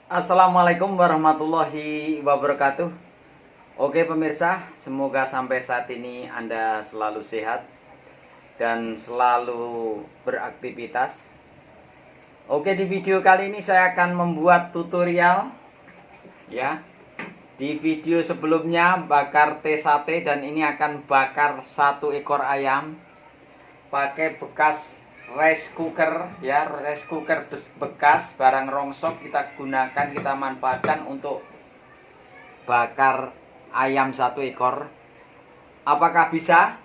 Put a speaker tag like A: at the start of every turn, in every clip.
A: Assalamualaikum warahmatullahi wabarakatuh. Oke pemirsa, semoga sampai saat ini Anda selalu sehat dan selalu beraktivitas. Oke, di video kali ini saya akan membuat tutorial ya. Di video sebelumnya bakar teh sate, dan ini akan bakar satu ekor ayam pakai bekas rice cooker ya, rice cooker bekas barang rongsok kita gunakan, kita manfaatkan untuk bakar ayam satu ekor. Apakah bisa?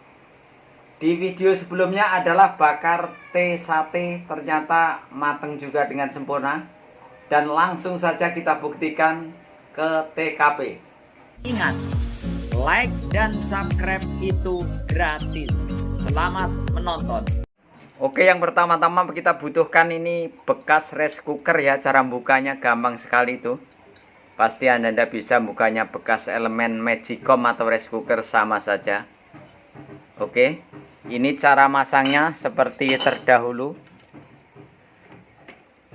A: Di video sebelumnya adalah bakar teh sate, ternyata mateng juga dengan sempurna, dan langsung saja kita buktikan ke TKP. Ingat, like dan subscribe itu gratis. Selamat menonton. Oke, yang pertama-tama kita butuhkan ini bekas rice cooker ya. Cara bukanya gampang sekali itu. Pasti Anda bisa bukanya bekas elemen magicom atau rice cooker sama saja. Oke, ini cara masangnya seperti terdahulu.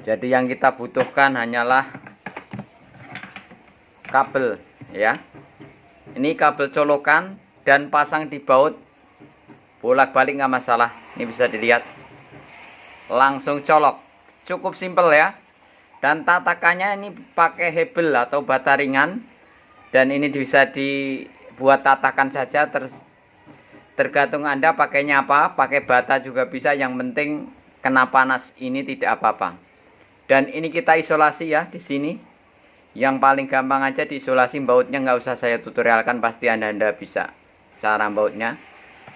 A: Jadi yang kita butuhkan hanyalah kabel ya. Ini kabel colokan dan pasang di baut. Bolak-balik nggak masalah. Ini bisa dilihat. Langsung colok. Cukup simpel ya. Dan tatakannya ini pakai hebel atau bata ringan. Dan ini bisa dibuat tatakan saja, tergantung Anda pakainya apa. Pakai bata juga bisa, yang penting kena panas ini tidak apa-apa. Dan ini kita isolasi ya di sini. Yang paling gampang aja diisolasi bautnya, nggak usah saya tutorialkan, pasti Anda bisa cara bautnya.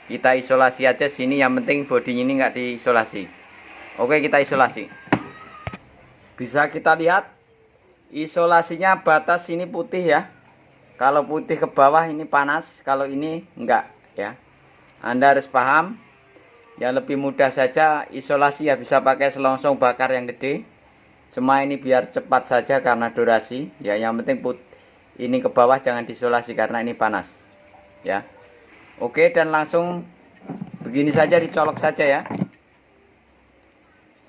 A: Kita isolasi aja sini, yang penting bodinya ini nggak diisolasi. Oke, kita isolasi. Bisa kita lihat isolasinya batas ini putih ya. Kalau putih ke bawah ini panas, kalau ini enggak ya. Anda harus paham. Yang lebih mudah saja isolasi ya, bisa pakai selongsong bakar yang gede. Semua ini biar cepat saja karena durasi ya. Yang penting ini ke bawah jangan diisolasi karena ini panas ya. Oke, dan langsung begini saja, dicolok saja ya.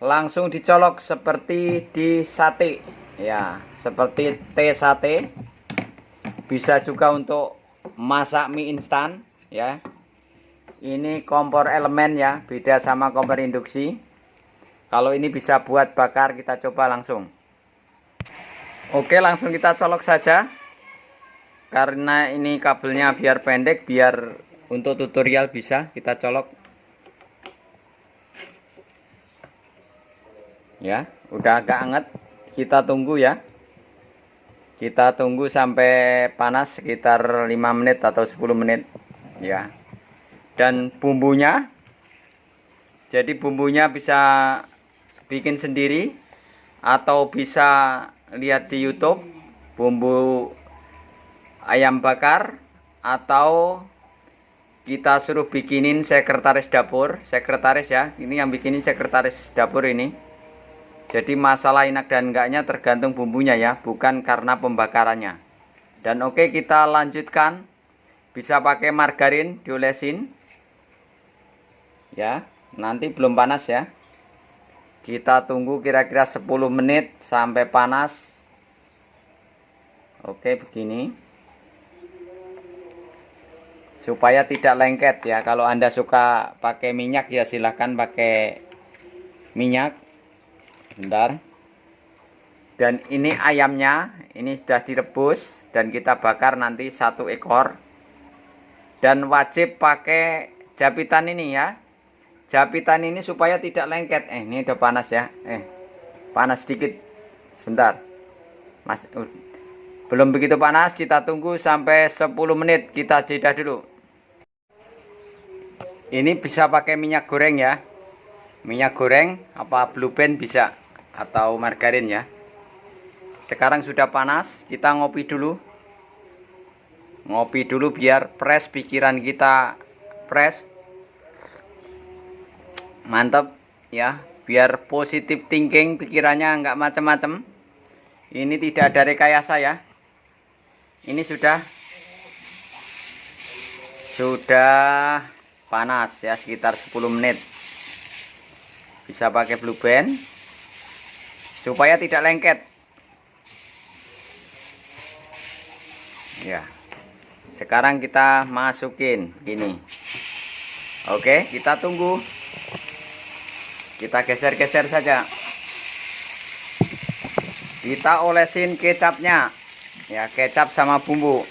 A: Langsung dicolok seperti di sate ya, seperti teh sate. Bisa juga untuk masak mie instan ya. Ini kompor elemen ya, beda sama kompor induksi. Kalau ini bisa buat bakar, kita coba langsung. Oke, langsung kita colok saja. Karena ini kabelnya biar pendek, biar untuk tutorial bisa kita colok. Ya, udah agak anget. Kita tunggu ya. Kita tunggu sampai panas sekitar 5 menit atau 10 menit ya. Dan bumbunya, jadi bumbunya bisa bikin sendiri atau bisa lihat di YouTube bumbu ayam bakar, atau kita suruh bikinin sekretaris dapur. Sekretaris ya, ini yang bikinin sekretaris dapur ini. Jadi masalah enak dan enggaknya tergantung bumbunya ya, bukan karena pembakarannya. Dan oke, kita lanjutkan. Bisa pakai margarin, diolesin ya. Nanti belum panas ya. Kita tunggu kira-kira 10 menit sampai panas. Oke, begini. Supaya tidak lengket ya. Kalau Anda suka pakai minyak ya silahkan pakai minyak. Bentar. Dan ini ayamnya, ini sudah direbus dan kita bakar nanti satu ekor. Dan wajib pakai japitan ini ya. Japitan ini supaya tidak lengket. Ini udah panas ya. Panas sedikit. Sebentar. Belum begitu panas, kita tunggu sampai 10 menit. Kita jeda dulu. Ini bisa pakai minyak goreng ya. Minyak goreng apa Blue Band bisa, atau margarin ya. Sekarang sudah panas, kita ngopi dulu. Ngopi dulu biar fresh pikiran kita, fresh. Mantap ya, biar positif thinking, pikirannya nggak macam-macam. Ini tidak ada rekayasa ya. Ini sudah panas ya, sekitar 10 menit. Bisa pakai Blue Band supaya tidak lengket. Ya. Sekarang kita masukin ini. Oke, kita tunggu. Kita geser-geser saja. Kita olesin kecapnya. Ya, kecap sama bumbu.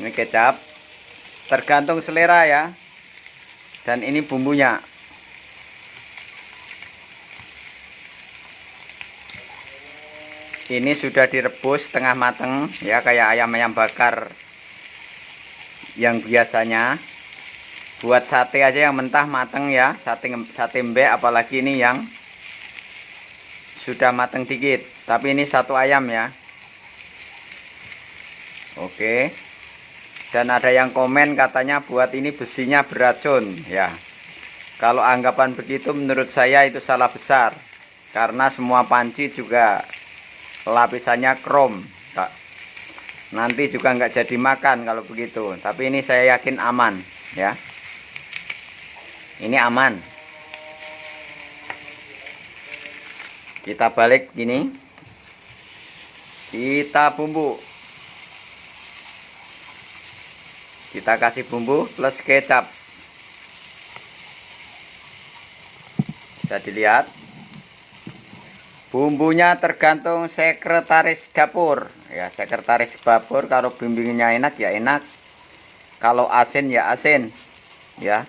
A: Ini kecap. Tergantung selera ya. Dan ini bumbunya. Ini sudah direbus setengah mateng ya, kayak ayam-ayam bakar yang biasanya. Buat sate aja yang mentah mateng ya, sate mbek, apalagi ini yang sudah mateng dikit. Tapi ini satu ayam ya. Oke. Dan ada yang komen katanya buat ini besinya beracun ya. Kalau anggapan begitu menurut saya itu salah besar. Karena semua panci juga lapisannya krom. Nanti juga nggak jadi makan kalau begitu. Tapi ini saya yakin aman ya. Ini aman. Kita balik gini. Kita bumbu. Kita kasih bumbu plus kecap. Bisa dilihat. Bumbunya tergantung sekretaris dapur. Ya, sekretaris dapur kalau bimbingnya enak ya enak. Kalau asin ya asin. Ya.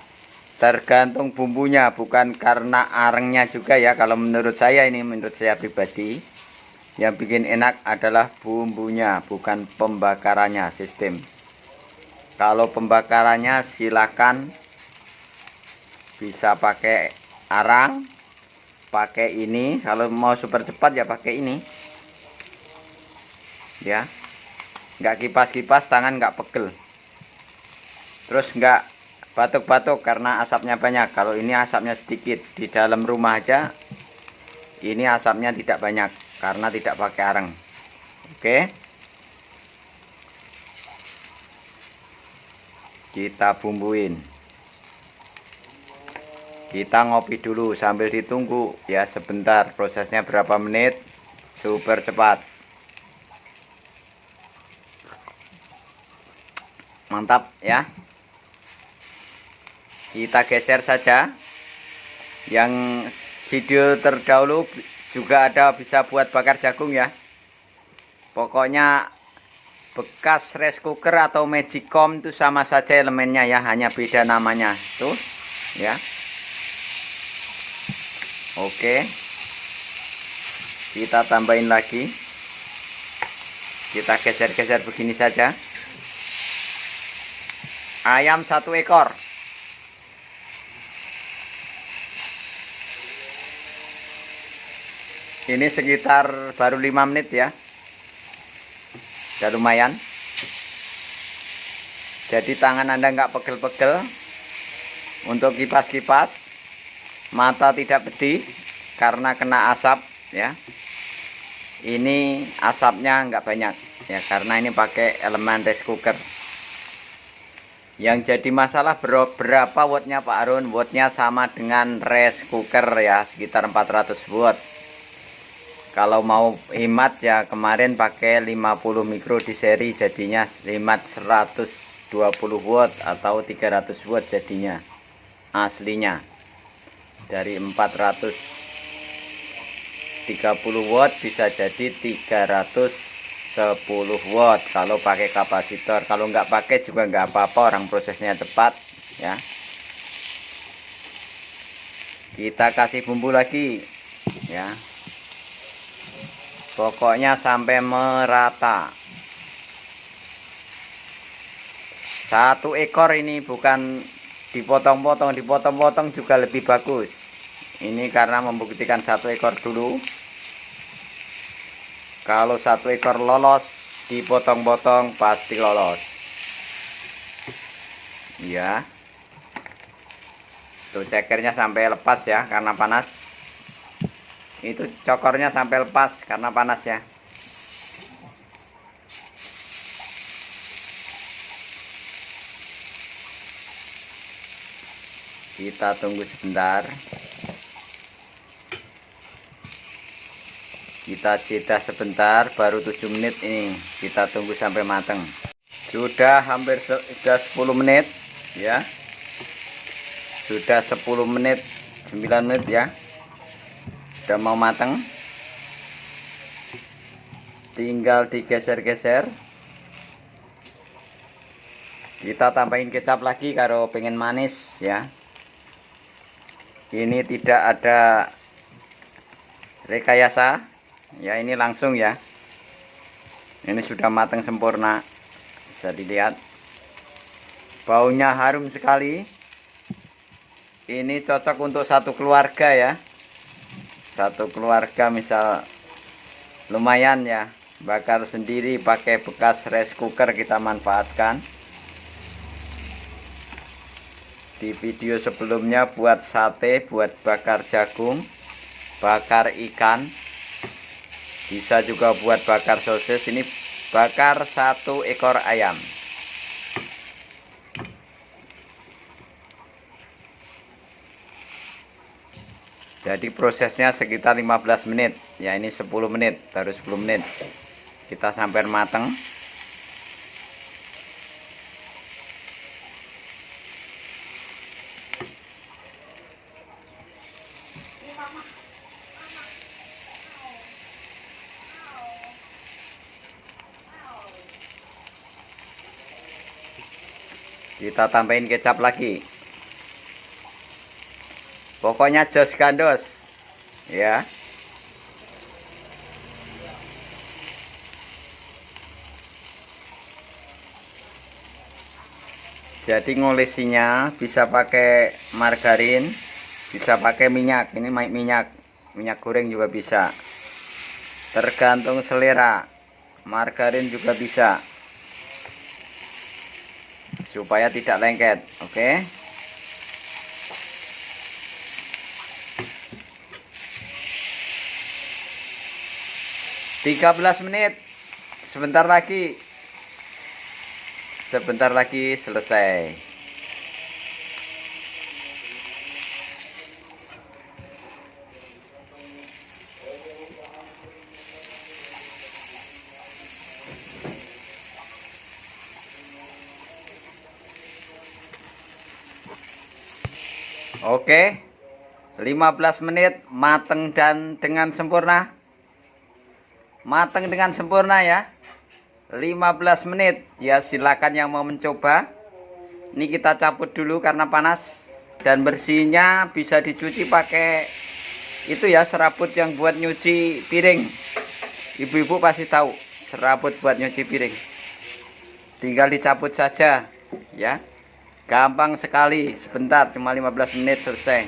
A: Tergantung bumbunya, bukan karena arengnya juga ya. Kalau menurut saya, ini menurut saya pribadi, yang bikin enak adalah bumbunya, bukan pembakarannya sistem. Kalau pembakarannya silakan bisa pakai arang, pakai ini. Kalau mau super cepat ya pakai ini. Ya. Nggak kipas-kipas, tangan nggak pegel. Terus nggak batuk-batuk karena asapnya banyak. Kalau ini asapnya sedikit. Di dalam rumah aja ini asapnya tidak banyak karena tidak pakai areng. Oke. Kita bumbuin. Kita ngopi dulu sambil ditunggu ya sebentar. Prosesnya berapa menit? Super cepat. Mantap ya. Kita geser saja. Yang video terdahulu juga ada bisa buat bakar jagung ya. Pokoknya bekas rice cooker atau magicom itu sama saja elemennya ya, hanya beda namanya. Tuh ya. Oke. Kita tambahin lagi. Kita geser-geser begini saja. Ayam 1 ekor. Ini sekitar baru 5 menit ya. Sudah lumayan. Jadi tangan Anda nggak pegel-pegel. Untuk kipas-kipas. Mata tidak pedih karena kena asap ya. Ini asapnya nggak banyak ya, karena ini pakai elemen rice cooker. Yang jadi masalah berapa wattnya Pak Harun? Wattnya sama dengan rice cooker ya, sekitar 400 watt. Kalau mau hemat ya kemarin pakai 50 mikro di seri, jadinya hemat 120 watt atau 300 watt jadinya aslinya. Dari 430 watt bisa jadi 310 watt kalau pakai kapasitor. Kalau nggak pakai juga nggak apa-apa, orang prosesnya cepat ya. Kita kasih bumbu lagi ya. Pokoknya sampai merata. 1 ekor ini bukan dipotong-potong, dipotong-potong juga lebih bagus. Ini karena membuktikan 1 ekor dulu. Kalau 1 ekor lolos, dipotong-potong pasti lolos. Ya. Tuh cekernya sampai lepas ya karena panas. Itu cokornya sampai lepas karena panas ya. Kita tunggu sebentar. Kita jeda sebentar, baru 7 menit ini. Kita tunggu sampai matang. Sudah hampir sudah 10 menit ya. Sudah 10 menit, 9 menit ya. Sudah mau matang. Tinggal digeser-geser. Kita tambahin kecap lagi kalau pengen manis ya. Ini tidak ada rekayasa ya, ini langsung ya. Ini sudah matang sempurna, bisa dilihat. Baunya harum sekali. Ini cocok untuk satu keluarga ya. Satu keluarga misal lumayan ya, bakar sendiri pakai bekas rice cooker kita manfaatkan. Di video sebelumnya buat sate, buat bakar jagung, bakar ikan, bisa juga buat bakar sosis. Ini bakar 1 ekor ayam. Jadi prosesnya sekitar 15 menit ya. Ini 10 menit, baru 10 menit kita sampai matang. Kita tambahin kecap lagi. Pokoknya jos gandos ya. Jadi ngolesinya bisa pakai margarin, bisa pakai minyak. Ini minyak goreng juga bisa. Tergantung selera. Margarin juga bisa. Supaya tidak lengket, oke. 13 menit. Sebentar lagi selesai. Oke, 15 menit mateng dan dengan sempurna. Mateng dengan sempurna ya. 15 menit. Ya silakan yang mau mencoba. Ini kita cabut dulu karena panas. Dan bersihnya bisa dicuci pakai itu ya, serabut yang buat nyuci piring. Ibu-ibu pasti tahu serabut buat nyuci piring. Tinggal dicabut saja ya. Gampang sekali, sebentar, cuma 15 menit selesai.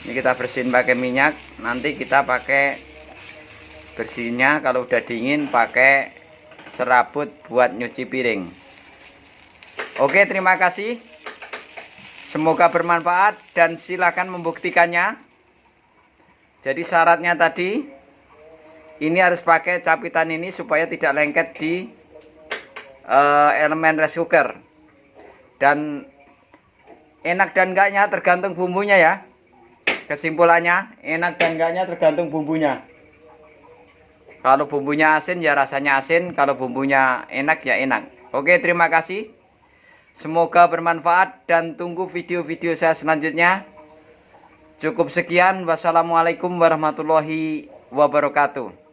A: Ini kita bersihin pakai minyak. Nanti kita pakai bersihnya kalau udah dingin pakai serabut buat nyuci piring. Oke, terima kasih. Semoga bermanfaat dan silakan membuktikannya. Jadi syaratnya tadi, ini harus pakai capitan ini supaya tidak lengket di elemen rice cooker. Dan enak dan enggaknya tergantung bumbunya ya. Kesimpulannya, enak dan enggaknya tergantung bumbunya. Kalau bumbunya asin ya rasanya asin, kalau bumbunya enak ya enak. Oke, terima kasih. Semoga bermanfaat dan tunggu video-video saya selanjutnya. Cukup sekian. Wassalamualaikum warahmatullahi wabarakatuh.